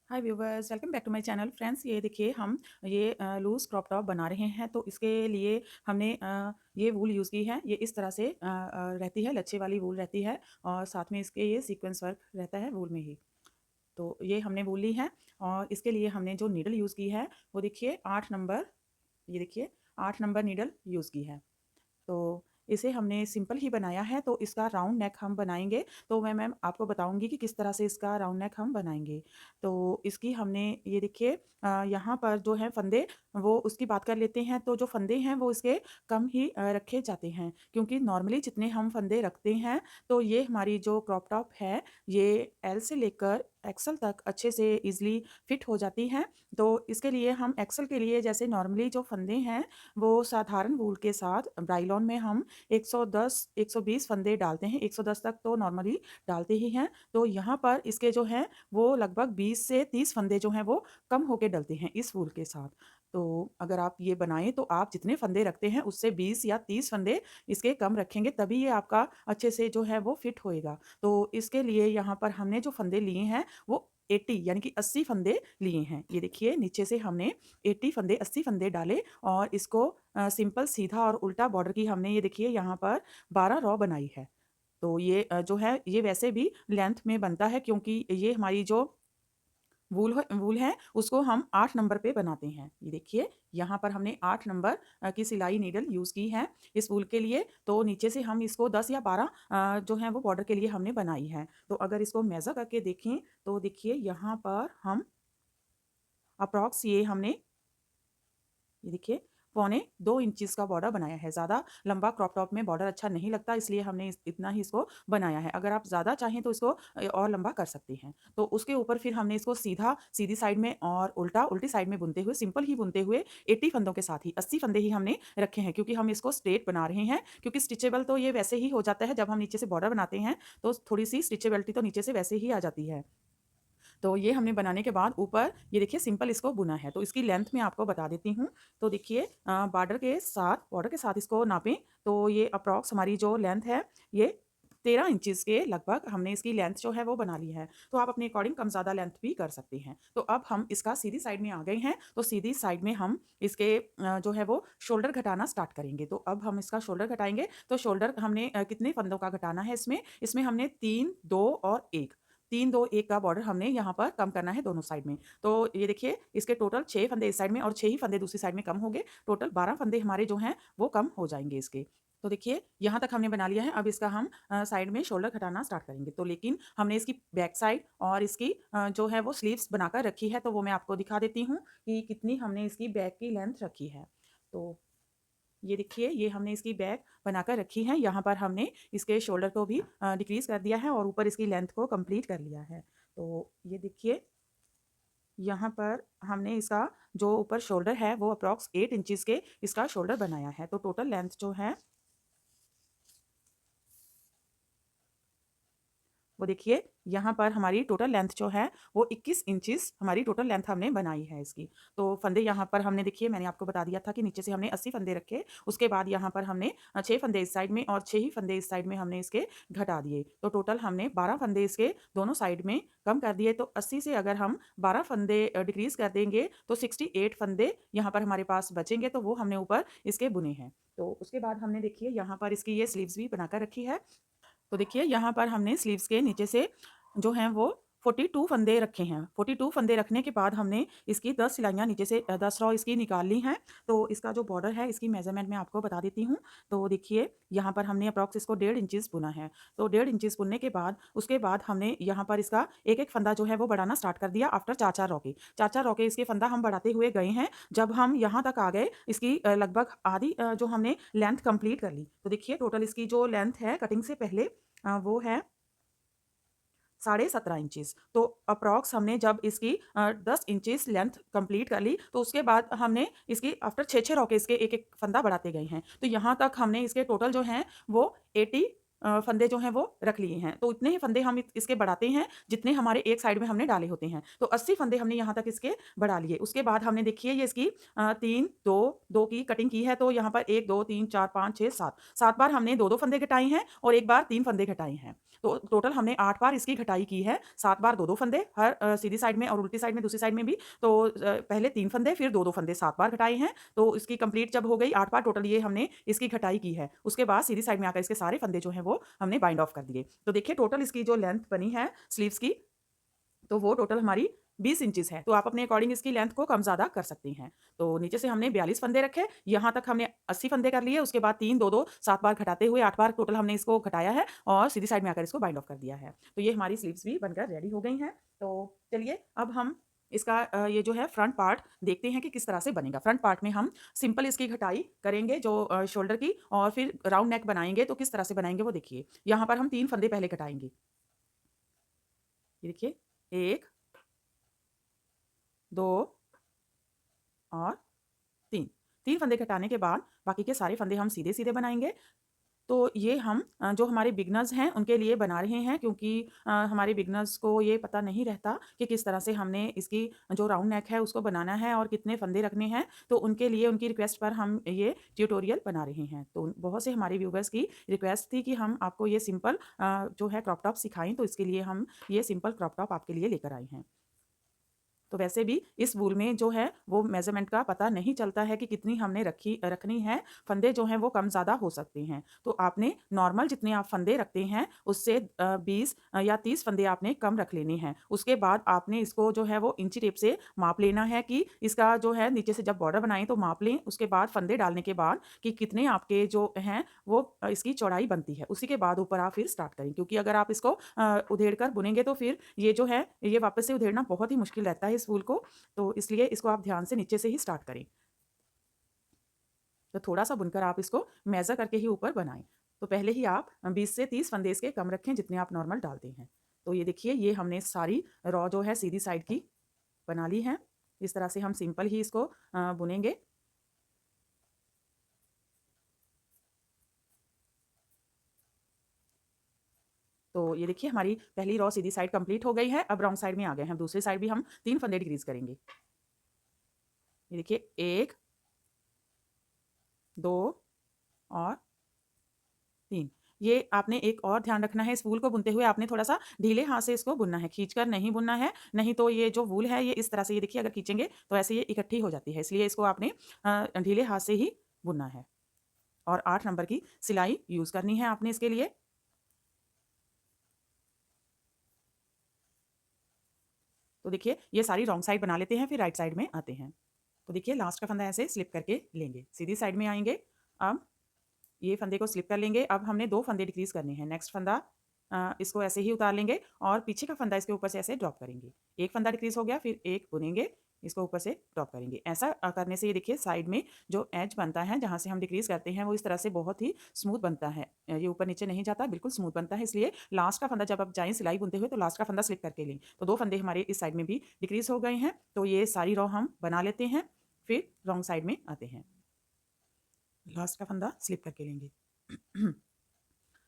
Hi viewers, welcome back to my channel. Friends, ये देखिए हम ये लूज़ क्रॉप टॉप बना रहे हैं। तो इसके लिए हमने ये वूल यूज़ की है। ये इस तरह से रहती है, लच्छे वाली वूल रहती है और साथ में इसके ये सीक्वेंस वर्क रहता है वूल में ही। तो ये हमने वूल ली है और इसके लिए हमने जो नीडल यूज़ की है वो देखिए 8 नंबर, ये देखिए 8 नंबर नीडल यूज़ की है। तो इसे हमने सिंपल ही बनाया है। तो इसका राउंड नेक हम बनाएँगे, तो मैं मैम आपको बताऊँगी कि किस तरह से इसका राउंड नेक हम बनाएँगे। तो इसकी हमने ये देखिए यहाँ पर जो है फंदे, वो उसकी बात कर लेते हैं। तो जो फंदे हैं वो इसके कम ही रखे जाते हैं, क्योंकि नॉर्मली जितने हम फंदे रखते हैं तो ये हमारी जो क्रॉप टॉप है ये एल से लेकर एक्सल तक अच्छे से ईज़िली फिट हो जाती हैं। तो इसके लिए हम एक्सल के लिए जैसे नॉर्मली जो फंदे हैं वो साधारण वूल के साथ ब्राइलॉन में हम 110 120 फंदे डालते हैं। 110 तक तो नॉर्मली डालते ही हैं। तो यहाँ पर इसके जो हैं वो लगभग 20 से 30 फंदे जो हैं वो कम होके डलते हैं इस वूल के साथ। तो अगर आप ये बनाएँ तो आप जितने फंदे रखते हैं उससे 20 या 30 फंदे इसके कम रखेंगे, तभी ये आपका अच्छे से जो है वो फिट होएगा। तो इसके लिए यहाँ पर हमने जो फंदे लिए हैं वो 80 यानी कि 80 फंदे लिए हैं। ये देखिए नीचे से हमने 80 फंदे डाले और इसको सिंपल सीधा और उल्टा बॉर्डर की हमने ये देखिए यहाँ पर 12 रॉ बनाई है। तो ये जो है ये वैसे भी लेंथ में बनता है, क्योंकि ये हमारी जो वूल है उसको हम 8 नंबर पे बनाते हैं। ये देखिए यहाँ पर हमने 8 नंबर की सिलाई नीडल यूज़ की है इस वूल के लिए। तो नीचे से हम इसको 10 या 12 जो है वो बॉर्डर के लिए हमने बनाई है। तो अगर इसको मेज़र करके देखें तो देखिए यहाँ पर हम अप्रॉक्स ये हमने ये देखिए पौने 2 इंचेस का बॉर्डर बनाया है। ज़्यादा लंबा क्रॉप टॉप में बॉर्डर अच्छा नहीं लगता, इसलिए हमने इतना ही इसको बनाया है। अगर आप ज़्यादा चाहें तो इसको और लंबा कर सकती हैं। तो उसके ऊपर फिर हमने इसको सीधी साइड में और उल्टा उल्टी साइड में बुनते हुए, सिंपल ही बुनते हुए 80 फंदों के साथ ही 80 फंदे ही हमने रखे हैं, क्योंकि हम इसको स्ट्रेट बना रहे हैं। क्योंकि स्टिचेबल तो ये वैसे ही हो जाता है, जब हम नीचे से बॉर्डर बनाते हैं तो थोड़ी सी स्टिचेबिलिटी तो नीचे से वैसे ही आ जाती है। तो ये हमने बनाने के बाद ऊपर ये देखिए सिंपल इसको बुना है। तो इसकी लेंथ मैं आपको बता देती हूँ। तो देखिए बॉर्डर के साथ इसको नापें तो ये अप्रॉक्स हमारी जो लेंथ है ये 13 इंचेस के लगभग हमने इसकी लेंथ जो है वो बना ली है। तो आप अपने अकॉर्डिंग कम ज़्यादा लेंथ भी कर सकते हैं। तो अब हम इसका सीधी साइड में आ गए हैं। तो सीधी साइड में हम इसके जो है वो शोल्डर घटाना स्टार्ट करेंगे। तो अब हम इसका शोल्डर घटाएँगे। तो शोल्डर हमने कितने फंदों का घटाना है इसमें? इसमें हमने 3, 2 और 1, 3, 2, 1 का बॉर्डर हमने यहाँ पर कम करना है दोनों साइड में। तो ये देखिए इसके टोटल 6 फंदे इस साइड में और 6 ही फंदे दूसरी साइड में कम होंगे। टोटल 12 फंदे हमारे जो हैं वो कम हो जाएँगे इसके। तो देखिए यहाँ तक हमने बना लिया है। अब इसका हम साइड में शोल्डर घटाना स्टार्ट करेंगे। तो लेकिन हमने इसकी बैक साइड और इसकी जो है वो स्लीव्स बनाकर रखी है। तो वो मैं आपको दिखा देती हूँ कि कितनी हमने इसकी बैक की लेंथ रखी है। तो ये देखिए ये हमने इसकी बैक बनाकर रखी है। यहाँ पर हमने इसके शोल्डर को भी डिक्रीज़ कर दिया है और ऊपर इसकी लेंथ को कंप्लीट कर लिया है। तो ये देखिए यहाँ पर हमने इसका जो ऊपर शोल्डर है वो अप्रॉक्स 8 इंचेस के इसका शोल्डर बनाया है। तो टोटल लेंथ जो है वो देखिए यहाँ पर हमारी टोटल लेंथ जो है वो 21 इंचेस हमारी टोटल लेंथ हमने बनाई है इसकी। तो फंदे यहाँ पर हमने देखिए मैंने आपको बता दिया था कि नीचे से हमने 80 फंदे रखे। उसके बाद यहाँ पर हमने 6 फंदे इस साइड में और 6 ही फंदे इस साइड में हमने इसके घटा दिए। तो टोटल हमने 12 फंदे इसके दोनों साइड में कम कर दिए। तो 80 से अगर हम 12 फंदे डिक्रीज़ कर देंगे तो 68 फंदे यहाँ पर हमारे पास बचेंगे। तो वो हमने ऊपर इसके बुने हैं। तो उसके बाद हमने देखिए यहाँ पर इसकी ये स्लीव्स भी बनाकर रखी है। तो देखिए यहाँ पर हमने स्लीव्स के नीचे से जो हैं वो 42 फंदे रखे हैं। 42 फंदे रखने के बाद हमने इसकी 10 सिलाइयाँ नीचे से 10 रॉ इसकी निकाल ली हैं। तो इसका जो बॉर्डर है इसकी मेज़रमेंट मैं आपको बता देती हूँ। तो देखिए यहाँ पर हमने अप्रॉक्स इसको 1.5 इंचेस बुना है। तो 1.5 इंचेस बुनने के बाद उसके बाद हमने यहाँ पर इसका एक-एक फंदा जो है वो बढ़ाना स्टार्ट कर दिया आफ्टर 4-4 रॉ के। 4-4 रॉ के इसके फंदा हम बढ़ाते हुए गए हैं। जब हम यहाँ तक आ गए इसकी लगभग आधी जो हमने लेंथ कंप्लीट कर ली। तो देखिए टोटल इसकी जो लेंथ है कटिंग से पहले वो है 17.5 इंचेस। तो अप्रॉक्स हमने जब इसकी 10 इंचेस लेंथ कंप्लीट कर ली तो उसके बाद हमने इसकी आफ्टर 6-6 रॉ के इसके एक-एक फंदा बढ़ाते गए हैं। तो यहाँ तक हमने इसके टोटल जो हैं वो 80 फंदे जो हैं वो रख लिए हैं। तो उतने ही फंदे हम इसके बढ़ाते हैं जितने हमारे एक साइड में हमने डाले होते हैं। तो 80 फंदे हमने यहाँ तक इसके बढ़ा लिए। उसके बाद हमने देखिए ये इसकी 3, 2, 2 की कटिंग की है। तो यहाँ पर 1, 2, 3, 4, 5, 6, 7, 7 बार हमने 2-2 फंदे घटाए हैं और 1 बार 3 फंदे घटाए हैं। तो टोटल हमने 8 बार इसकी घटाई की है। 7 बार 2-2 फंदे हर सीधी साइड में और उल्टी साइड में, दूसरी साइड में भी। तो पहले 3 फंदे फिर 2-2 फंदे 7 बार घटाए हैं। तो इसकी कंप्लीट जब हो गई 8 बार टोटल ये हमने इसकी घटाई की है। उसके बाद सीधी साइड में आकर इसके सारे फंदे जो हैं वो हमने बाइंड ऑफ कर दिए। तो देखिए टोटल इसकी जो लेंथ बनी है स्लीव्स की, तो वो टोटल हमारी 20 इंचेस है। तो आप अपने अकॉर्डिंग इसकी लेंथ को कम ज़्यादा कर सकती हैं। तो नीचे से हमने 42 फंदे रखे, यहाँ तक हमने 80 फंदे कर लिए। उसके बाद 3, 2-2, 7 बार घटाते हुए 8 बार टोटल हमने इसको घटाया है और सीधी साइड में आकर इसको बाइंड ऑफ कर दिया है। तो ये हमारी स्लीव्स भी बनकर रेडी हो गई हैं। तो चलिए अब हम इसका ये जो है फ्रंट पार्ट देखते हैं कि किस तरह से बनेगा। फ्रंट पार्ट में हम सिंपल इसकी घटाई करेंगे जो शोल्डर की, और फिर राउंड नेक बनाएंगे। तो किस तरह से बनाएंगे वो देखिए। यहाँ पर हम 3 फंदे पहले घटाएंगे। ये देखिए 1, 2 और 3। 3 फंदे घटाने के बाद बाकी के सारे फंदे हम सीधे-सीधे बनाएँगे। तो ये हम जो हमारे बिगिनर्स हैं उनके लिए बना रहे हैं, क्योंकि हमारे बिगिनर्स को ये पता नहीं रहता कि किस तरह से हमने इसकी जो राउंड नेक है उसको बनाना है और कितने फंदे रखने हैं। तो उनके लिए उनकी रिक्वेस्ट पर हम ये ट्यूटोरियल बना रहे हैं। तो बहुत से हमारे व्यूवर्स की रिक्वेस्ट थी कि हम आपको ये सिंपल जो है क्रॉप टॉप सिखाएँ, तो इसके लिए हम ये सिंपल क्रॉप टॉप आपके लिए लेकर आए हैं। तो वैसे भी इस वूल में जो है वो मेज़रमेंट का पता नहीं चलता है कि कितनी हमने रखनी है। फंदे जो हैं वो कम ज़्यादा हो सकते हैं। तो आपने नॉर्मल जितने आप फंदे रखते हैं उससे 20 या 30 फंदे आपने कम रख लेने हैं। उसके बाद आपने इसको जो है वो इंची टेप से माप लेना है कि इसका जो है नीचे से जब बॉर्डर बनाएँ तो माप लें। उसके बाद फंदे डालने के बाद कि कितने आपके जो हैं वो इसकी चौड़ाई बनती है। उसी के बाद ऊपर आप फिर स्टार्ट करें, क्योंकि अगर आप इसको उधेड़ कर बुनेंगे तो फिर ये जो है ये वापस से उधेड़ना बहुत ही मुश्किल रहता है इस वूल को। तो इसलिए इसको आप ध्यान से नीचे से ही स्टार्ट करें। तो थोड़ा-सा बुनकर आप इसको मेज़र करके ही ऊपर बनाएँ। तो पहले ही आप 20 से 30 फंदे इसके कम रखें जितने आप नॉर्मल डालते हैं। तो ये देखिए ये हमने सारी रॉ जो है सीधी साइड की बना ली है। इस तरह से हम सिंपल ही इसको बुनेंगे। तो ये देखिए हमारी पहली रॉ सीधी साइड कंप्लीट हो गई है। अब रॉन्ग साइड में आ गए हैं। दूसरी साइड भी हम 3 फंदे डिक्रीज़ करेंगे। ये देखिए 1, 2 और 3। ये आपने एक और ध्यान रखना है, इस वूल को बुनते हुए आपने थोड़ा-सा ढीले हाथ से इसको बुनना है, खींचकर नहीं बुनना है, नहीं तो ये जो वूल है ये इस तरह से ये देखिए अगर खींचेंगे तो ऐसे ये इकट्ठी हो जाती है। इसलिए इसको आपने ढीले हाथ से ही बुनना है और 8 नंबर की सिलाई यूज़ करनी है आपने इसके लिए। तो देखिए ये सारी रॉन्ग साइड बना लेते हैं, फिर राइट साइड में आते हैं। तो देखिए लास्ट का फंदा ऐसे स्लिप करके लेंगे, सीधी साइड में आएँगे। अब ये फंदे को स्लिप कर लेंगे। अब हमने 2 फंदे डिक्रीज़ करने हैं। नेक्स्ट फंदा इसको ऐसे ही उतार लेंगे और पीछे का फंदा इसके ऊपर से ऐसे ड्रॉप करेंगे। एक फंदा डिक्रीज़ हो गया, फिर एक बुनेंगे, इसको ऊपर से ड्रॉप करेंगे। ऐसा करने से ये देखिए साइड में जो एज बनता है, जहाँ से हम डिक्रीज़ करते हैं, वो इस तरह से बहुत ही स्मूथ बनता है। ये ऊपर-नीचे नहीं जाता, बिल्कुल स्मूथ बनता है। इसलिए लास्ट का फंदा जब आप जाएँ सिलाई बुनते हुए, तो लास्ट का फंदा स्लिप करके लें। तो 2 फंदे हमारे इस साइड में भी डिक्रीज़ हो गए हैं। तो ये सारी रॉ हम बना लेते हैं, फिर रॉन्ग साइड में आते हैं। लास्ट का फंदा स्लिप करके लेंगे।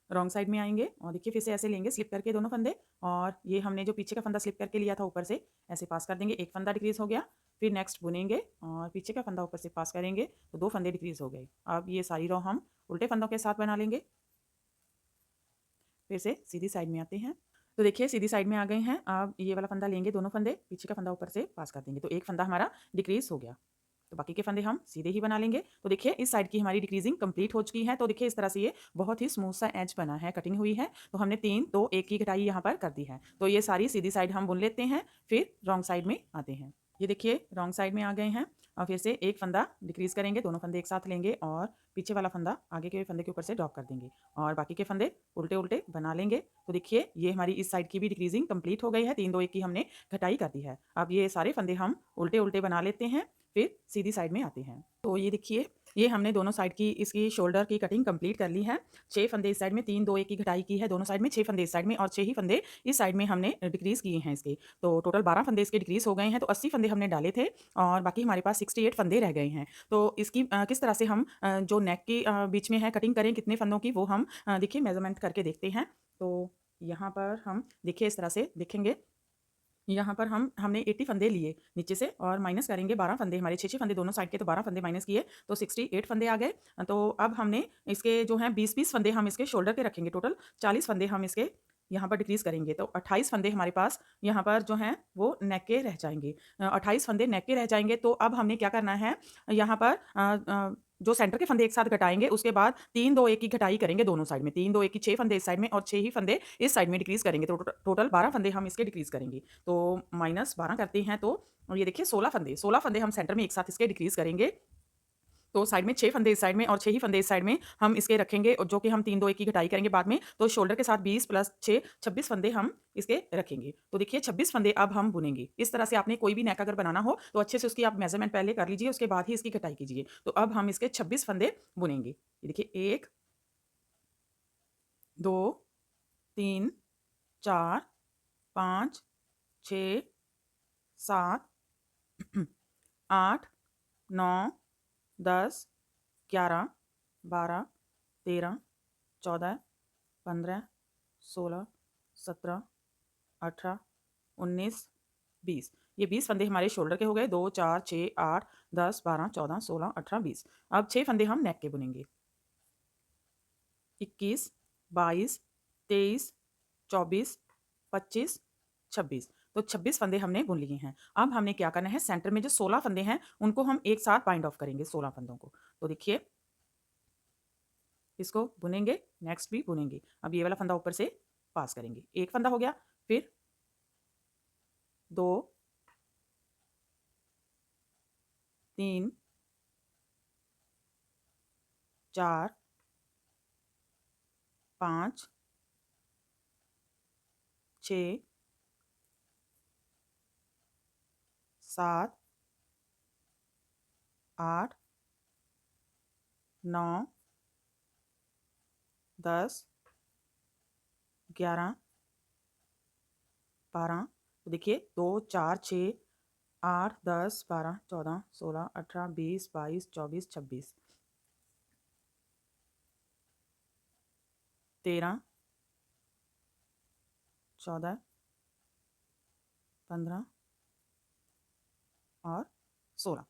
रॉन्ग साइड में आएँगे और देखिए फिर से ऐसे लेंगे स्लिप करके दोनों फंदे, और ये हमने जो पीछे का फंदा स्लिप करके लिया था ऊपर से ऐसे पास कर देंगे। एक फंदा डिक्रीज़ हो गया, फिर नेक्स्ट बुनेंगे और पीछे का फंदा ऊपर से पास करेंगे, तो 2 फंदे डिक्रीज़ हो गए। अब ये सारी रॉ हम उल्टे फंदों के साथ बना लेंगे। फिर से सीधी साइड में आते हैं। तो देखिए सीधी साइड में आ गए हैं। अब ये वाला फंदा लेंगे दोनों फंदे, पीछे का फंदा ऊपर से पास कर देंगे, तो एक फंदा हमारा डिक्रीज़ हो गया। तो बाकी के फंदे हम सीधे ही बना लेंगे। तो देखिए इस साइड की हमारी डिक्रीजिंग कंप्लीट हो चुकी है। तो देखिए इस तरह से ये बहुत ही स्मूथ सा एज बना है, कटिंग हुई है। तो हमने 3, 2, 1 की कटाई यहाँ पर कर दी है। तो ये सारी सीधी साइड हम बुन लेते हैं, फिर रॉन्ग साइड में आते हैं। ये देखिए रॉन्ग साइड में आ गए हैं और फिर से एक फंदा डिक्रीज़ करेंगे, दोनों फंदे एक साथ लेंगे और पीछे वाला फंदा आगे के फंदे के ऊपर से ड्रॉप कर देंगे और बाकी के फंदे उल्टे-उल्टे बना लेंगे। तो देखिए ये हमारी इस साइड की भी डिक्रीजिंग कंप्लीट हो गई है, 3, 2, 1 की हमने घटाई कर दी है। अब ये सारे फंदे हम उल्टे-उल्टे बना लेते हैं, फिर सीधी साइड में आते हैं। तो ये देखिए ये हमने दोनों साइड की इसकी शोल्डर की कटिंग कंप्लीट कर ली है। 6 फंदे इस साइड में, 3, 2, 1 की घटाई की है दोनों साइड में, 6 फंदे इस साइड में और 6 ही फंदे इस साइड में हमने डिक्रीज़ किए हैं इसके। तो टोटल 12 फंदे इसके डिक्रीज़ हो गए हैं, तो 80 फंदे हमने डाले थे और बाकी हमारे पास 68 फंदे रह गए हैं। तो इसकी किस तरह से हम जो नेक की बीच में है कटिंग करें कितने फंदों की, वो हम देखिए मेज़रमेंट करके देखते हैं। तो यहाँ पर हम देखिए इस तरह से देखेंगे। यहाँ पर हमने 80 फंदे लिए नीचे से और माइनस करेंगे 12 फंदे, हमारे 6-6 फंदे दोनों साइड के, तो 12 फंदे माइनस किए तो 68 फंदे आ गए। तो अब हमने इसके जो हैं 20-20 फंदे हम इसके शोल्डर के रखेंगे, टोटल 40 फंदे हम इसके यहाँ पर डिक्रीज़ करेंगे। तो 28 फंदे हमारे पास यहाँ पर जो हैं वो नेक के रह जाएँगे। 28 फंदे नेक के रह जाएँगे, तो अब हमने क्या करना है यहाँ पर जो सेंटर के फंदे एक साथ घटाएँगे, उसके बाद 3, 2, 1 की घटाई करेंगे दोनों साइड में। 3, 2, 1 की 6 फंदे इस साइड में और 6 ही फंदे इस साइड में डिक्रीज़ करेंगे। तो टोटल 12 फंदे हम इसके डिक्रीज़ करेंगे। तो -12 करते हैं तो ये देखिए 16 फंदे हम सेंटर में एक साथ इसके डिक्रीज़ करेंगे। तो साइड में 6 फंदे इस साइड में और 6 ही फंदे इस साइड में हम इसके रखेंगे और जो कि हम 3, 2, 1 की घटाई करेंगे बाद में। तो शोल्डर के साथ 20 प्लस 6 26 फंदे हम इसके रखेंगे। तो देखिए 26 फंदे अब हम बुनेंगे। इस तरह से आपने कोई भी नेक अगर बनाना हो तो अच्छे से उसकी आप मेज़रमेंट पहले कर लीजिए, उसके बाद ही इसकी कटाई कीजिए। तो अब हम इसके 26 फंदे बुनेंगे। ये देखिए 1, 2, 3, 4, 5, 6, 7, 8, 9, 10, 11, 12, 13, 14, 15, 16, 17, 18, 19, 20। ये 20 फंदे हमारे शोल्डर के हो गए। 2, 4, 6, 8, 10, 12, 14, 16, 18, 20। अब 6 फंदे हम नेक के बुनेंगे। 21, 22, 23, 24, 25, 26। तो 26 फंदे हमने बुन लिए हैं। अब हमने क्या करना है, सेंटर में जो 16 फंदे हैं उनको हम एक साथ बाइंड ऑफ करेंगे 16 फंदों को। तो देखिए इसको बुनेंगे, नेक्स्ट भी बुनेंगे। अब ये वाला फंदा ऊपर से पास करेंगे। एक फंदा हो गया, फिर 2, 3, 4, 5, 6, 7, 8, 9, 10, 11, 12। तो देखिए 2, 4, 6, 8, 10, 12, 14, 16, 18, 20, 22, 24, 26, 13, 14, 15 और 16।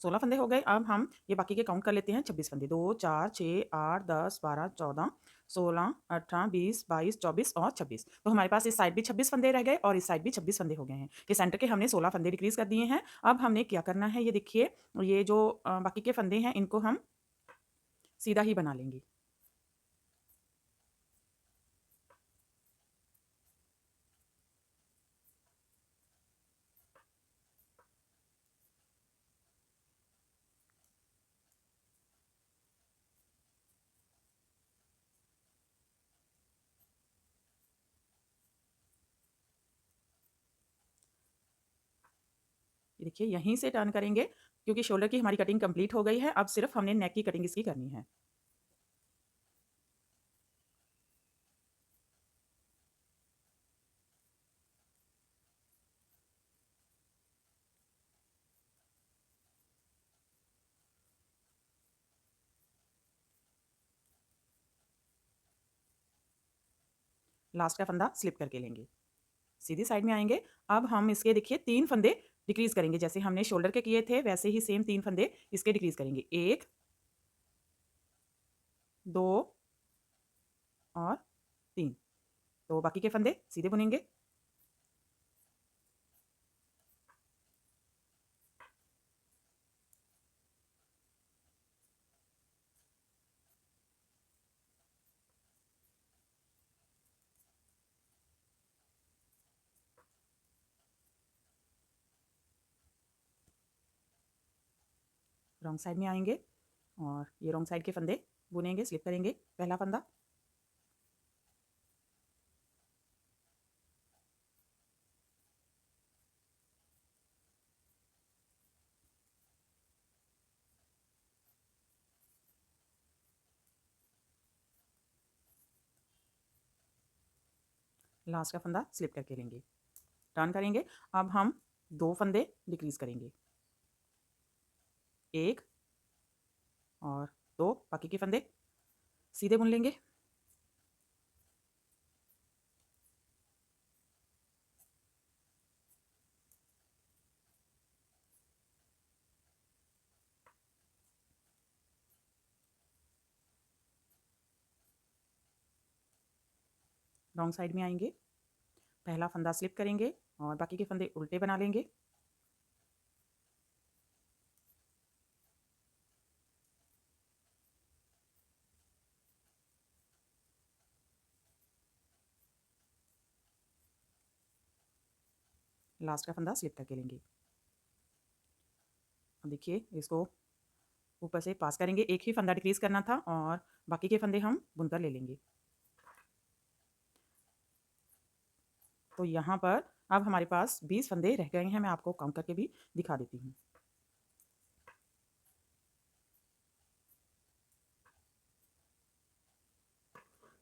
16 फंदे हो गए। अब हम ये बाकी के काउंट कर लेते हैं। 26 फंदे, 2, 4, 6, 8, 10, 12, 14, 16, 18, 20, 22, 24 और 26। तो हमारे पास इस साइड भी 26 फंदे रह गए और इस साइड भी 26 फंदे हो गए हैं। ये सेंटर के हमने 16 फंदे डिक्रीज़ कर दिए हैं। अब हमने क्या करना है, ये देखिए ये जो बाकी के फंदे हैं इनको हम सीधा ही बना लेंगे। ये देखिए यहीं से टर्न करेंगे क्योंकि शोल्डर की हमारी कटिंग कंप्लीट हो गई है। अब सिर्फ हमने नेक की कटिंग इसकी करनी है। लास्ट का फंदा स्लिप करके लेंगे, सीधी साइड में आएंगे। अब हम इसके देखिए 3 फंदे डिक्रीज करेंगे, जैसे हमने शोल्डर के किए थे वैसे ही सेम 3 फंदे इसके डिक्रीज करेंगे। 1, 2 और 3। तो बाकी के फंदे सीधे बुनेंगे। रॉन्ग साइड में आएंगे और ये रॉन्ग साइड के फंदे बुनेंगे, स्लिप करेंगे। पहला फंदा, लास्ट का फंदा स्लिप करके लेंगे, टर्न करेंगे। अब हम 2 फंदे डिक्रीज़ करेंगे, 1 और 2, बाकी के फंदे सीधे बुन लेंगे। रॉन्ग साइड में आएंगे, पहला फंदा स्लिप करेंगे और बाकी के फंदे उल्टे बना लेंगे। लास्ट का फंदा स्लिप करके लेंगे। अब देखिए इसको ऊपर से पास करेंगे, एक ही फंदा डिक्रीज करना था और बाकी के फंदे हम बुनकर ले लेंगे। तो यहाँ पर अब हमारे पास 20 फंदे रह गए हैं, मैं आपको काउंट करके भी दिखा देती हूँ।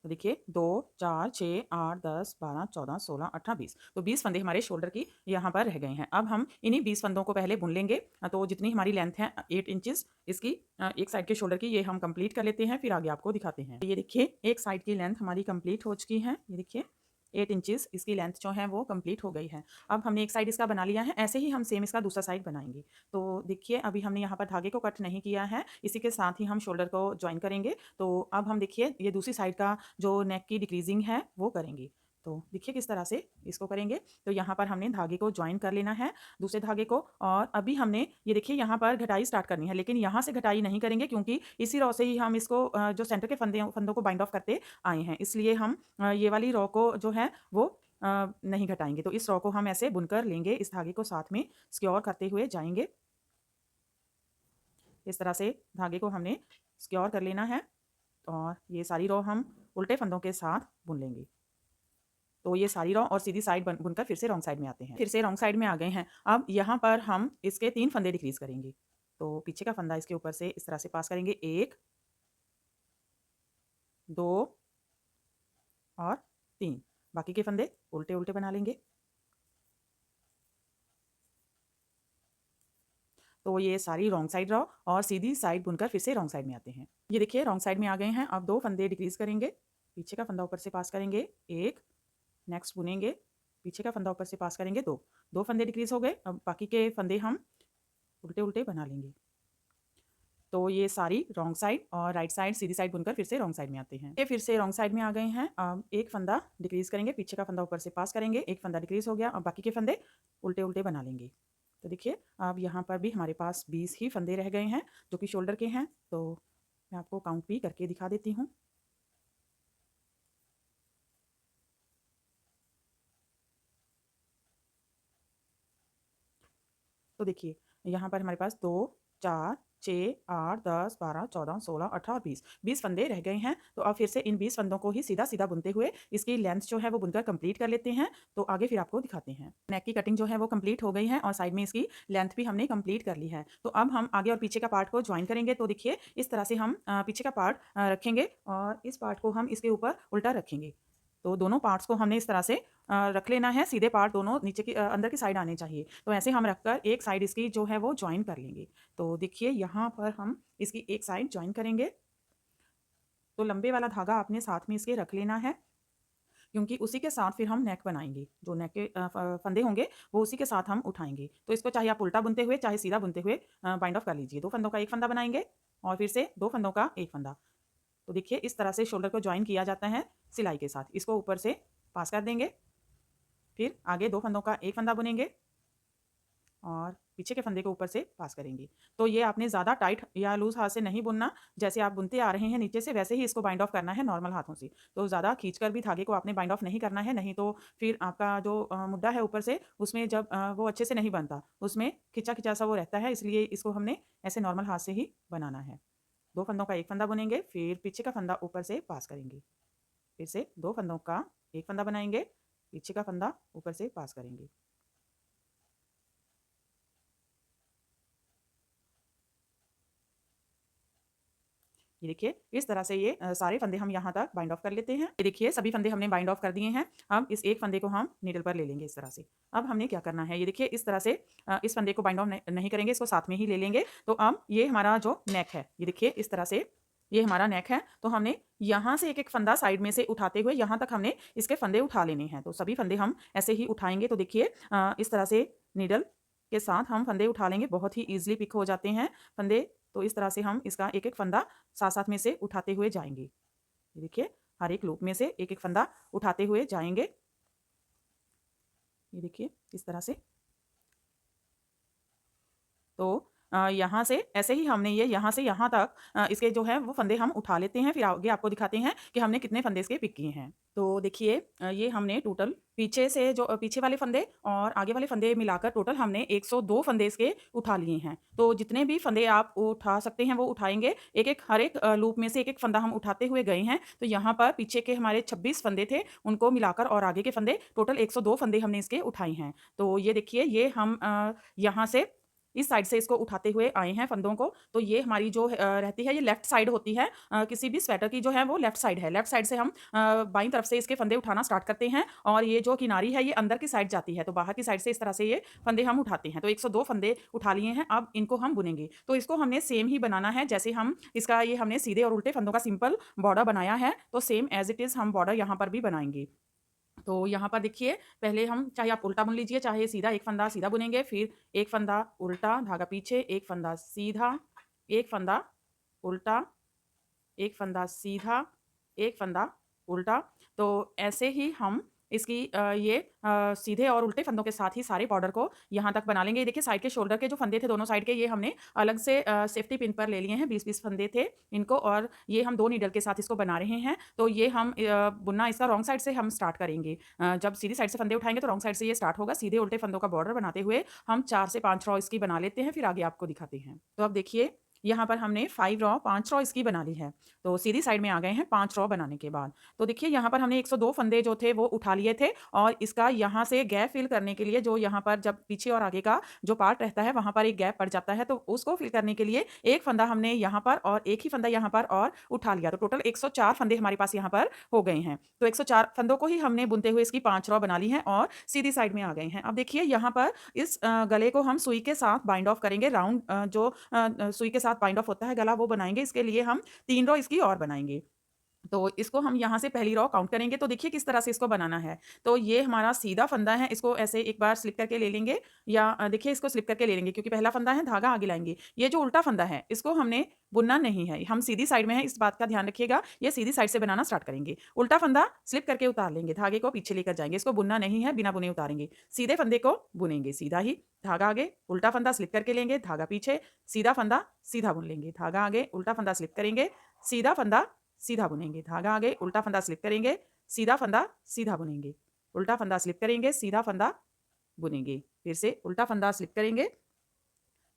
तो देखिए 2, 4, 6, 8, 10, 12, 14, 16, 18, 20, तो 20 फंदे हमारे शोल्डर की यहाँ पर रह गए हैं। अब हम इन्हीं 20 फंदों को पहले बुन लेंगे। तो जितनी हमारी लेंथ है 8 इंचेस इसकी, एक साइड के शोल्डर की, ये हम कंप्लीट कर लेते हैं, फिर आगे आपको दिखाते हैं। ये देखिए एक साइड की लेंथ हमारी कंप्लीट हो चुकी है। ये देखिए 8 इंचेस इसकी लेंथ जो है वो कंप्लीट हो गई है। अब हमने एक साइड इसका बना लिया है, ऐसे ही हम सेम इसका दूसरा साइड बनाएंगे। तो देखिए अभी हमने यहाँ पर धागे को कट नहीं किया है, इसी के साथ ही हम शोल्डर को ज्वाइन करेंगे। तो अब हम देखिए ये दूसरी साइड का जो नेक की डिक्रीजिंग है वो करेंगे। तो देखिए किस तरह से इसको करेंगे। तो यहाँ पर हमने धागे को ज्वाइन कर लेना है दूसरे धागे को, और अभी हमने ये देखिए यहाँ पर घटाई स्टार्ट करनी है, लेकिन यहाँ से घटाई नहीं करेंगे क्योंकि इसी रॉ से ही हम इसको जो सेंटर के फंदों को बाइंड ऑफ करते आए हैं, इसलिए हम ये वाली रॉ को जो है वो नहीं घटाएंगे। तो इस रॉ को हम ऐसे बुनकर लेंगे, इस धागे को साथ में सिक्योर करते हुए जाएंगे। इस तरह से धागे को हमने सिक्योर कर लेना है और ये सारी रॉ हम उल्टे फंदों के साथ बुन लेंगे। तो ये सारी रॉ और सीधी साइड बुनकर फिर से रॉन्ग साइड में आते हैं, फिर से रॉन्ग साइड में आ गए हैं। अब यहाँ पर हम इसके 3 फंदे डिक्रीज करेंगे। तो पीछे का फंदा इसके ऊपर से इस तरह से पास करेंगे, 1, 2 और 3, बाकी के फंदे उल्टे उल्टे बना लेंगे। तो ये सारी रॉन्ग साइड रॉ और सीधी साइड बुनकर फिर से रॉन्ग साइड में आते हैं। ये देखिए रॉन्ग साइड में आ गए हैं। अब 2 फंदे डिक्रीज करेंगे, पीछे का फंदा ऊपर से पास करेंगे, 1, नेक्स्ट बुनेंगे, पीछे का फंदा ऊपर से पास करेंगे, 2, 2 फंदे डिक्रीज हो गए। अब बाकी के फंदे हम उल्टे उल्टे बना लेंगे। तो ये सारी रॉन्ग साइड और राइट साइड सीधी साइड बुनकर फिर से रॉन्ग साइड में आते हैं। ये फिर से रॉन्ग साइड में आ गए हैं। अब एक फंदा डिक्रीज करेंगे, पीछे का फंदा ऊपर से पास करेंगे, एक फंदा डिक्रीज हो गया। अब बाकी के फंदे उल्टे उल्टे बना लेंगे। तो देखिए अब यहाँ पर भी हमारे पास 20 ही फंदे रह गए हैं जो कि शोल्डर के हैं। तो मैं आपको काउंट भी करके दिखा देती हूँ। तो देखिए यहाँ पर हमारे पास 2, 4, 6, 8, 10, 12, 14, 16, 18 और 20 फंदे रह गए हैं। तो अब फिर से इन 20 फंदों को ही सीधा सीधा बुनते हुए इसकी लेंथ जो है वो बुनकर कंप्लीट कर लेते हैं। तो आगे फिर आपको दिखाते हैं। नेक की कटिंग जो है वो कंप्लीट हो गई है और साइड में इसकी लेंथ भी हमने कंप्लीट कर ली है। तो अब हम आगे और पीछे का पार्ट को ज्वाइन करेंगे। तो देखिए इस तरह से हम पीछे का पार्ट रखेंगे और इस पार्ट को हम इसके ऊपर उल्टा रखेंगे। तो दोनों पार्ट्स को हमने इस तरह से रख लेना है, सीधे पार्ट दोनों नीचे की अंदर की साइड आने चाहिए। तो ऐसे हम रखकर एक साइड इसकी जो है वो ज्वाइन कर लेंगे। तो देखिए यहाँ पर हम इसकी एक साइड ज्वाइन करेंगे। तो लंबे वाला धागा आपने साथ में इसके रख लेना है क्योंकि उसी के साथ फिर हम नेक बनाएंगे। जो नेक के फंदे होंगे वो उसी के साथ हम उठाएंगे। तो इसको चाहे आप उल्टा बुनते हुए चाहे सीधा बुनते हुए बाइंड ऑफ कर लीजिए। 2 फंदों का एक फंदा बनाएंगे और फिर से 2 फंदों का एक फंदा। तो देखिए इस तरह से शोल्डर को ज्वाइन किया जाता है सिलाई के साथ। इसको ऊपर से पास कर देंगे, फिर आगे 2 फंदों का एक फंदा बुनेंगे और पीछे के फंदे को ऊपर से पास करेंगे। तो ये आपने ज़्यादा टाइट या लूज हाथ से नहीं बुनना, जैसे आप बुनते आ रहे हैं नीचे से वैसे ही इसको बाइंड ऑफ करना है नॉर्मल हाथों से। तो ज़्यादा खींचकर भी धागे को आपने बाइंड ऑफ नहीं करना है, नहीं तो फिर आपका जो मुड्ढा है ऊपर से उसमें जब वो अच्छे से नहीं बनता, उसमें खिंचा खिंचा सा वो रहता है, इसलिए इसको हमने ऐसे नॉर्मल हाथ से ही बनाना है। 2 फंदों का एक फंदा बुनेंगे, फिर पीछे का फंदा ऊपर से पास करेंगे, फिर से 2 फंदों का एक फंदा बनाएंगे, पीछे का फंदा ऊपर से पास करेंगे। ये देखिए इस तरह से ये सारे फंदे हम यहाँ तक बाइंड ऑफ कर लेते हैं। ये देखिए सभी फंदे हमने बाइंड ऑफ कर दिए हैं। अब इस एक फंदे को हम नीडल पर ले लेंगे इस तरह से। अब हमने क्या करना है, ये देखिए इस तरह से इस फंदे को बाइंड ऑफ नहीं करेंगे, इसको साथ में ही ले लेंगे। तो अब ये हमारा जो नेक है, ये देखिए इस तरह से ये हमारा नेक है। तो हमने यहाँ से एक एक फंदा साइड में से उठाते हुए यहाँ तक हमने इसके फंदे उठा लेने हैं। तो सभी फंदे हम ऐसे ही उठाएंगे। तो देखिए इस तरह से नीडल के साथ हम फंदे उठा लेंगे, बहुत ही ईजिली पिक हो जाते हैं फंदे। तो इस तरह से हम इसका एक एक फंदा साथ साथ में से उठाते हुए जाएंगे। ये देखिए हर एक लूप में से एक एक फंदा उठाते हुए जाएंगे। ये देखिए इस तरह से। तो यहाँ से ऐसे ही हमने ये यहाँ से यहाँ तक इसके जो है वो फंदे हम उठा लेते हैं। फिर आगे आपको दिखाते हैं कि हमने कितने फंदे इसके पिक किए हैं। तो देखिए ये हमने टोटल पीछे से जो पीछे वाले फंदे और आगे वाले फंदे मिलाकर टोटल हमने 102 फंदे इसके उठा लिए हैं। तो जितने भी फंदे आप उठा सकते हैं वो उठाएंगे। एक एक हर एक लूप में से एक एक फंदा हम उठाते हुए गए हैं। तो यहाँ पर पीछे के हमारे 26 फंदे थे, उनको मिलाकर और आगे के फंदे टोटल 102 फंदे हमने इसके उठाए हैं। तो ये देखिए ये हम यहाँ से इस साइड से इसको उठाते हुए आए हैं फंदों को। तो ये हमारी जो रहती है ये लेफ्ट साइड होती है। किसी भी स्वेटर की जो है वो लेफ्ट साइड है। लेफ्ट साइड से हम बाईं तरफ से इसके फंदे उठाना स्टार्ट करते हैं और ये जो किनारी है ये अंदर की साइड जाती है। तो बाहर की साइड से इस तरह से ये फंदे हम उठाते हैं। तो 102 फंदे उठा लिए हैं। अब इनको हम बुनेंगे। तो इसको हमने सेम ही बनाना है जैसे हम इसका ये हमने सीधे और उल्टे फंदों का सिंपल बॉर्डर बनाया है। तो सेम एज इट इज़ हम बॉर्डर यहाँ पर भी बनाएंगे। तो यहाँ पर देखिए पहले हम चाहे आप उल्टा बुन लीजिए चाहे सीधा, एक फंदा सीधा बुनेंगे, फिर एक फंदा उल्टा, धागा पीछे, एक फंदा सीधा, एक फंदा उल्टा, एक फंदा सीधा, एक फंदा उल्टा। तो ऐसे ही हम इसकी ये सीधे और उल्टे फंदों के साथ ही सारे बॉर्डर को यहाँ तक बना लेंगे। ये देखिए साइड के शोल्डर के जो फंदे थे दोनों साइड के, ये हमने अलग से सेफ्टी पिन पर ले लिए हैं। 20-20 फंदे थे इनको और ये हम 2 नीडल के साथ इसको बना रहे हैं। तो ये हम बुनना इसका रॉन्ग साइड से हम स्टार्ट करेंगे। जब सीधी साइड से फंदे उठाएंगे तो रॉन्ग साइड से ये स्टार्ट होगा। सीधे उल्टे फंदों का बॉर्डर बनाते हुए हम 4 से 5 रॉ इसकी बना लेते हैं, फिर आगे आपको दिखाते हैं। तो अब देखिए यहाँ पर हमने 5 रॉ 5 रॉ इसकी बना ली है। तो सीधी साइड में आ गए हैं 5 रॉ बनाने के बाद। तो देखिए यहाँ पर हमने 102 फंदे जो थे वो उठा लिए थे और इसका यहाँ से गैप फिल करने के लिए जो यहाँ पर जब पीछे और आगे का जो पार्ट रहता है वहाँ पर एक गैप पड़ जाता है। तो उसको फिल करने के लिए एक फंदा हमने यहाँ पर और एक ही फंदा यहाँ पर और उठा लिया। तो टोटल 104 फंदे हमारे पास यहाँ पर हो गए हैं। तो 104 फंदों को ही हमने बुनते हुए इसकी 5 रॉ बना ली हैं और सीधी साइड में आ गए हैं। अब देखिए यहाँ पर इस गले को हम सुई के साथ बाइंड ऑफ करेंगे। राउंड जो सुई के साथ बाइंड ऑफ होता है गला वो बनाएंगे। इसके लिए हम 3 रॉ इसकी और बनाएंगे। तो इसको हम यहाँ से पहली रॉ काउंट करेंगे। तो देखिए किस तरह से इसको बनाना है। तो ये हमारा सीधा फंदा है, इसको ऐसे एक बार स्लिप करके ले लेंगे या देखिए इसको स्लिप करके ले लेंगे क्योंकि पहला फंदा है, धागा आगे लाएंगे। ये जो उल्टा फंदा है इसको हमने बुनना नहीं है, हम सीधी साइड में है, इस बात का ध्यान रखिएगा। ये सीधी साइड से बनाना स्टार्ट करेंगे। उल्टा फंदा स्लिप करके उतार लेंगे, धागे को पीछे लेकर जाएंगे। इसको बुनना नहीं है, बिना बुने उतारेंगे। सीधे फंदे को बुनेंगे सीधा ही, धागा आगे, उल्टा फंदा स्लिप करके लेंगे, धागा पीछे, सीधा फंदा सीधा बुन लेंगे, धागा आगे, उल्टा फंदा स्लिप करेंगे, सीधा फंदा सीधा बुनेंगे, धागा आगे, उल्टा फंदा स्लिप करेंगे, सीधा फंदा सीधा बुनेंगे, उल्टा फंदा स्लिप करेंगे, सीधा फंदा बुनेंगे, फिर से उल्टा फंदा स्लिप करेंगे,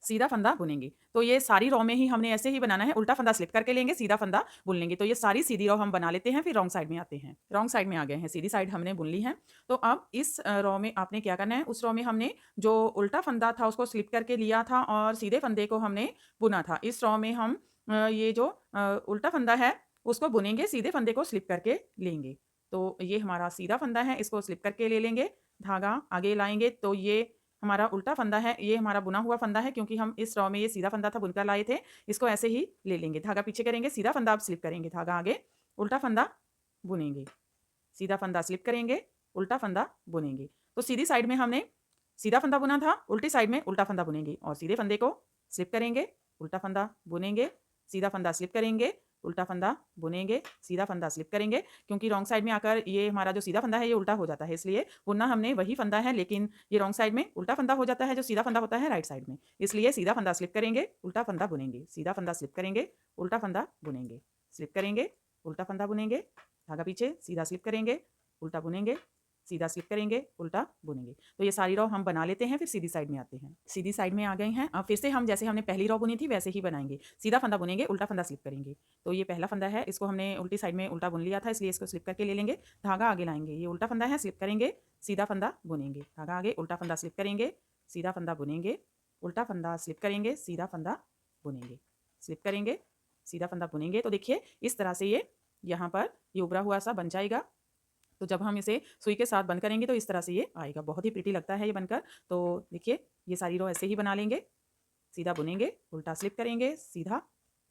सीधा फंदा बुनेंगे। तो ये सारी रॉ में ही हमने ऐसे ही बनाना है। उल्टा फंदा स्लिप करके लेंगे, सीधा फंदा बुन लेंगे। तो ये सारी सीधी रॉ हम बना लेते हैं। फिर रॉन्ग साइड में आते हैं। रॉन्ग साइड में आ गए हैं, सीधी साइड हमने बुन ली है। तो अब इस रॉ में आपने क्या करना है, उस रॉ में हमने जो उल्टा फंदा था उसको स्लिप करके लिया था और सीधे फंदे को हमने बुना था। इस रॉ में हम ये जो उल्टा फंदा है उसको बुनेंगे, सीधे फंदे को स्लिप करके लेंगे। तो ये हमारा सीधा फंदा है, इसको स्लिप करके ले लेंगे, धागा आगे लाएंगे। तो ये हमारा उल्टा फंदा है, ये हमारा बुना हुआ फंदा है क्योंकि हम इस रॉ में ये सीधा फंदा था बुनकर लाए थे। इसको ऐसे ही ले लेंगे, धागा पीछे करेंगे, सीधा फंदा आप स्लिप करेंगे, धागा आगे, उल्टा फंदा बुनेंगे, सीधा फंदा स्लिप करेंगे, उल्टा फंदा बुनेंगे। तो सीधी साइड में हमने सीधा फंदा बुना था, उल्टी साइड में उल्टा फंदा बुनेंगे और सीधे फंदे को स्लिप करेंगे, उल्टा फंदा बुनेंगे, सीधा फंदा स्लिप करेंगे, उल्टा फंदा बुनेंगे, सीधा फंदा स्लिप करेंगे। क्योंकि रॉन्ग साइड में आकर ये हमारा जो सीधा फंदा है ये उल्टा हो जाता है, इसलिए बुनना हमने वही फंदा है लेकिन ये रॉन्ग साइड में उल्टा फंदा हो जाता है, जो सीधा फंदा होता है राइट साइड में। इसलिए सीधा फंदा स्लिप करेंगे, उल्टा फंदा बुनेंगे, सीधा फंदा स्लिप करेंगे, उल्टा फंदा बुनेंगे, स्लिप करेंगे, उल्टा फंदा बुनेंगे, धागा पीछे, सीधा स्लिप करेंगे, उल्टा बुनेंगे, सीधा स्लिप करेंगे, उल्टा बुनेंगे। तो ये सारी रॉ हम बना लेते हैं। फिर सीधी साइड में आते हैं। सीधी साइड में आ गए हैं। अब फिर से हम जैसे हमने पहली रॉ बुनी थी वैसे ही बनाएंगे। सीधा फंदा बुनेंगे, उल्टा फंदा स्लिप करेंगे। तो ये पहला फंदा है, इसको हमने उल्टी साइड में उल्टा बुन लिया था इसलिए इसको स्लिप करके ले लेंगे, धागा आगे लाएंगे। ये उल्टा फंदा है, स्लिप करेंगे, सीधा फंदा बुनेंगे, धागा आगे, उल्टा फंदा स्लिप करेंगे, सीधा फंदा बुनेंगे, उल्टा फंदा स्लिप करेंगे, सीधा फंदा बुनेंगे, स्लिप करेंगे, सीधा फंदा बुनेंगे तो देखिए इस तरह से ये यहाँ पर ये उभरा हुआ सा बन जाएगा। तो जब हम इसे सुई के साथ बंद करेंगे तो इस तरह से ये आएगा। बहुत ही प्रिटी लगता है ये बनकर। तो देखिए ये सारी रो ऐसे ही बना लेंगे। सीधा बुनेंगे, उल्टा स्लिप करेंगे, सीधा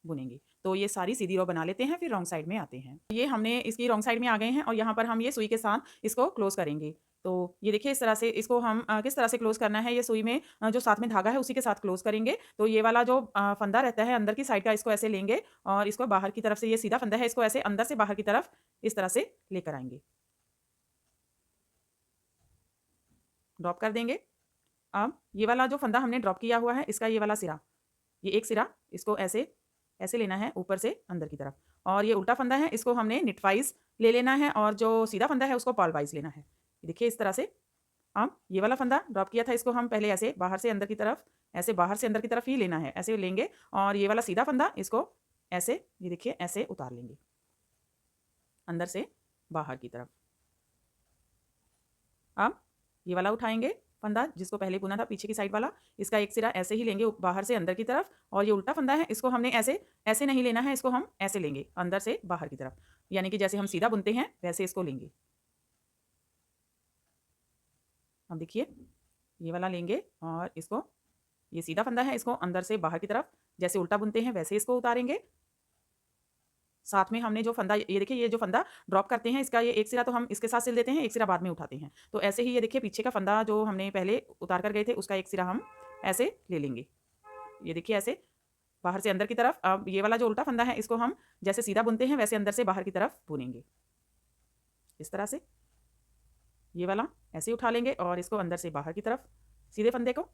बुनेंगे। तो ये सारी सीधी रो बना लेते हैं, फिर रॉन्ग साइड में आते हैं। ये हमने इसकी रॉन्ग साइड में आ गए हैं और यहाँ पर हम ये सुई के साथ इसको क्लोज करेंगे। तो ये देखिए इस तरह से इसको हम किस तरह से क्लोज करना है, ये सुई में जो साथ में धागा है उसी के साथ क्लोज करेंगे। तो ये वाला जो फंदा रहता है अंदर की साइड का, इसको ऐसे लेंगे और इसको बाहर की तरफ से, ये सीधा फंदा है, इसको ऐसे अंदर से बाहर की तरफ इस तरह से लेकर आएंगे, ड्रॉप कर देंगे। अब ये वाला जो फंदा हमने ड्रॉप किया हुआ है, इसका ये वाला सिरा, ये एक सिरा इसको ऐसे ऐसे लेना है ऊपर से अंदर की तरफ, और ये उल्टा फंदा है इसको हमने निट वाइज ले लेना है, और जो सीधा फंदा है उसको पर्ल वाइज लेना है। देखिए इस तरह से। अब ये वाला फंदा ड्रॉप किया था, इसको हम पहले ऐसे बाहर से अंदर की तरफ, ऐसे बाहर से अंदर की तरफ ही लेना है, ऐसे लेंगे। और ये वाला सीधा फंदा इसको ऐसे, ये देखिए ऐसे उतार लेंगे अंदर से बाहर की तरफ। अब ये वाला उठाएंगे फंदा जिसको पहले बुना था पीछे की साइड वाला, इसका एक सिरा ऐसे ही लेंगे बाहर से अंदर की तरफ, और ये उल्टा फंदा है इसको हमने ऐसे ऐसे नहीं लेना है, इसको हम ऐसे लेंगे अंदर से बाहर की तरफ, यानी कि जैसे हम सीधा बुनते हैं वैसे इसको लेंगे। अब देखिए ये वाला लेंगे और इसको, ये सीधा फंदा है, इसको अंदर से बाहर की तरफ जैसे उल्टा बुनते हैं वैसे इसको उतारेंगे। साथ में हमने जो फंदा, ये देखिए ये जो फंदा ड्रॉप करते हैं इसका ये एक सिरा तो हम इसके साथ सिल देते हैं, एक सिरा बाद में उठाते हैं। तो ऐसे ही ये देखिए पीछे का फंदा जो हमने पहले उतार कर गए थे उसका एक सिरा हम ऐसे ले लेंगे, ये देखिए ऐसे बाहर से अंदर की तरफ। अब ये वाला जो उल्टा फंदा है इसको हम जैसे सीधा बुनते हैं वैसे अंदर से बाहर की तरफ बुनेंगे इस तरह से। ये वाला ऐसे उठा लेंगे और इसको अंदर से बाहर की तरफ सीधे फंदे को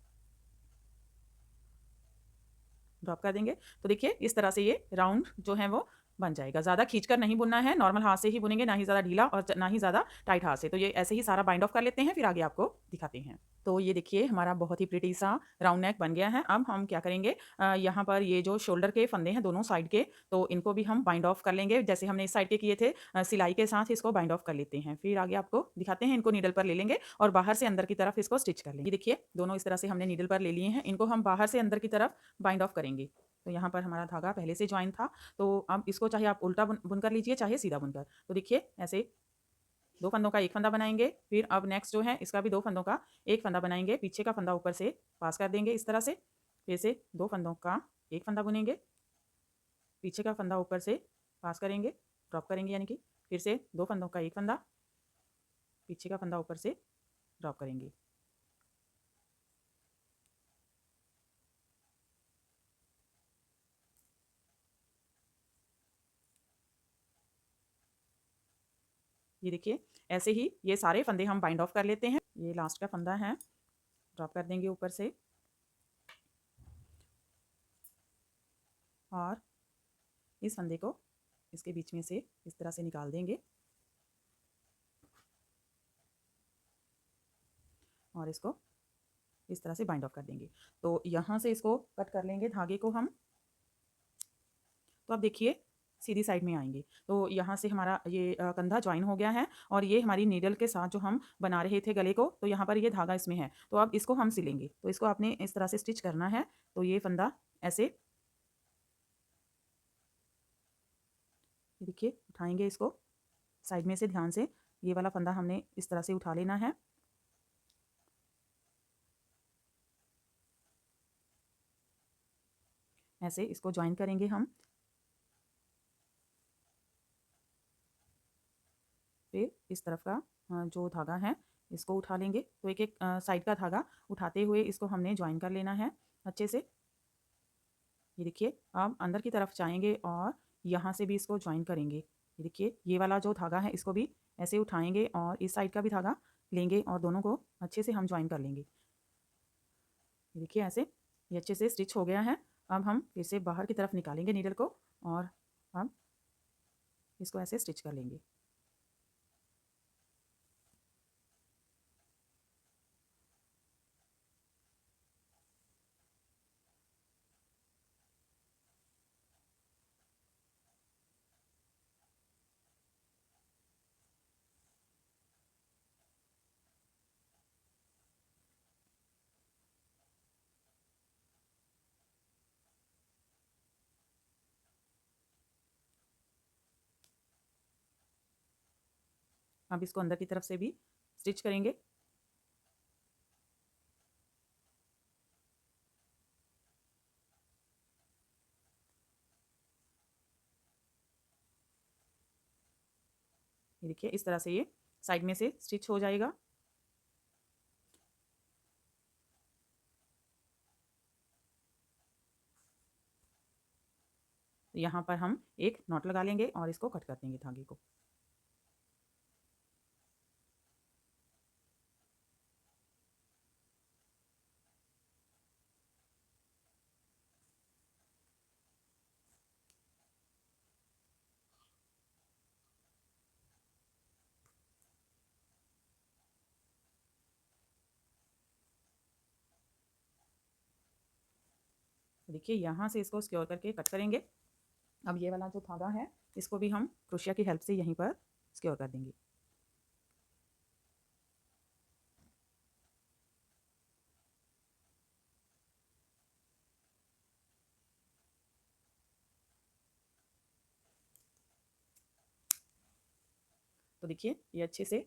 ड्रॉप कर देंगे। तो देखिए इस तरह से ये राउंड जो है वो बन जाएगा। ज़्यादा खींचकर नहीं बुनना है, नॉर्मल हाथ से ही बुनेंगे, ना ही ज़्यादा ढीला और ना ही ज़्यादा टाइट हाथ से। तो ये ऐसे ही सारा बाइंड ऑफ कर लेते हैं, फिर आगे आपको दिखाते हैं। तो ये देखिए हमारा बहुत ही प्रिटी सा राउंड नेक बन गया है। अब हम क्या करेंगे, यहाँ पर ये जो शोल्डर के फंदे हैं दोनों साइड के, तो इनको भी हम बाइंड ऑफ कर लेंगे जैसे हमने इस साइड के किए थे। सिलाई के साथ इसको बाइंड ऑफ कर लेते हैं, फिर आगे आपको दिखाते हैं। इनको नीडल पर ले लेंगे और बाहर से अंदर की तरफ इसको स्टिच कर लेंगे। देखिए दोनों इस तरह से हमने नीडल पर ले लिए हैं, इनको हम बाहर से अंदर की तरफ बाइंड ऑफ करेंगे। तो यहाँ पर हमारा धागा पहले से ज्वाइन था, तो अब इसको चाहे आप उल्टा बुनकर लीजिए चाहे सीधा बुनकर। तो देखिए ऐसे दो फंदों का एक फंदा बनाएंगे, फिर अब नेक्स्ट जो है इसका भी दो फंदों का एक फंदा बनाएंगे, पीछे का फंदा ऊपर से पास कर देंगे इस तरह से, फिर से दो फंदों का एक फंदा बुनेंगे, पीछे का फंदा ऊपर से पास करेंगे, ड्रॉप करेंगे, यानी कि फिर से दो फंदों का एक फंदा, पीछे का फंदा ऊपर से ड्रॉप करेंगे। ये देखिए ऐसे ही ये सारे फंदे हम बाइंड ऑफ कर लेते हैं। ये लास्ट का फंदा है, ड्रॉप कर देंगे ऊपर से और इस फंदे को इसके बीच में से इस तरह से निकाल देंगे और इसको इस तरह से बाइंड ऑफ कर देंगे। तो यहाँ से इसको कट कर लेंगे धागे को हम। तो अब देखिए सीधी साइड में आएंगे, तो यहाँ से हमारा ये कंधा ज्वाइन हो गया है और ये हमारी नीडल के साथ जो हम बना रहे थे गले को, तो यहाँ पर ये धागा इसमें है। तो अब इसको हम सिलेंगे, तो इसको आपने इस तरह से स्टिच करना है। तो ये फंदा ऐसे देखिए उठाएंगे इसको साइड में से ध्यान से, ये वाला फंदा हमने इस तरह से उठा लेना है। ऐसे इसको ज्वाइन करेंगे हम, फिर इस तरफ का जो धागा है इसको उठा लेंगे। तो एक एक साइड का धागा उठाते हुए इसको हमने ज्वाइन कर लेना है अच्छे से। ये देखिए अब अंदर की तरफ जाएंगे और यहाँ से भी इसको ज्वाइन करेंगे। ये देखिए ये वाला जो धागा है इसको भी ऐसे उठाएंगे और इस साइड का भी धागा लेंगे और दोनों को अच्छे से हम ज्वाइन कर लेंगे। ये देखिए ऐसे ये अच्छे से स्टिच हो गया है। अब हम फिर से बाहर की तरफ निकालेंगे नीडल को और हम इसको ऐसे स्टिच कर लेंगे। अब इसको अंदर की तरफ से भी स्टिच करेंगे। ये देखिए इस तरह से ये साइड में से स्टिच हो जाएगा। यहाँ पर हम एक नॉट लगा लेंगे और इसको कट कर देंगे धागे को। देखिए यहाँ से इसको सिक्योर करके कट करेंगे। अब ये वाला जो धागा है इसको भी हम क्रोशिया की हेल्प से यहीं पर सिक्योर कर देंगे। तो देखिए ये अच्छे से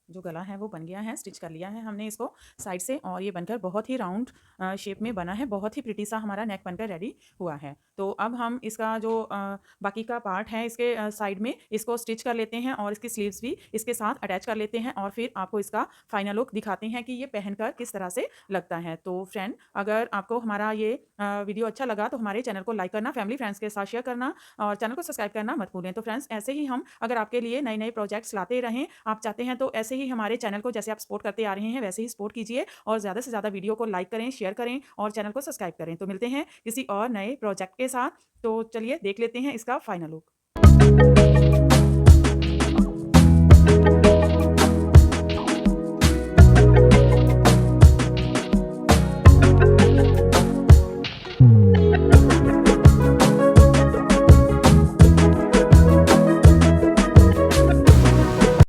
जो गला है वो बन गया है, स्टिच कर लिया है हमने इसको साइड से और ये बनकर बहुत ही राउंड शेप में बना है, बहुत ही प्रिटी सा हमारा नेक बनकर रेडी हुआ है। तो अब हम इसका जो बाकी का पार्ट है इसके साइड में इसको स्टिच कर लेते हैं और इसकी स्लीव्स भी इसके साथ अटैच कर लेते हैं और फिर आपको इसका फाइनल लुक दिखाते हैं कि ये पहनकर किस तरह से लगता है। तो फ्रेंड, अगर आपको हमारा ये वीडियो अच्छा लगा तो हमारे चैनल को लाइक करना, फैमिली फ्रेंड्स के साथ शेयर करना और चैनल को सब्सक्राइब करना मत भूलें। तो फ्रेंड्स, ऐसे ही हम अगर आपके लिए नए नए प्रोजेक्ट्स लाते रहें, आप चाहते हैं तो ऐसे ही हमारे चैनल को जैसे आप सपोर्ट करते आ रहे हैं वैसे ही सपोर्ट कीजिए और ज़्यादा से ज़्यादा वीडियो को लाइक करें, शेयर करें और चैनल को सब्सक्राइब करें। तो मिलते हैं किसी और नए प्रोजेक्ट के साथ। तो चलिए देख लेते हैं इसका फाइनल लुक।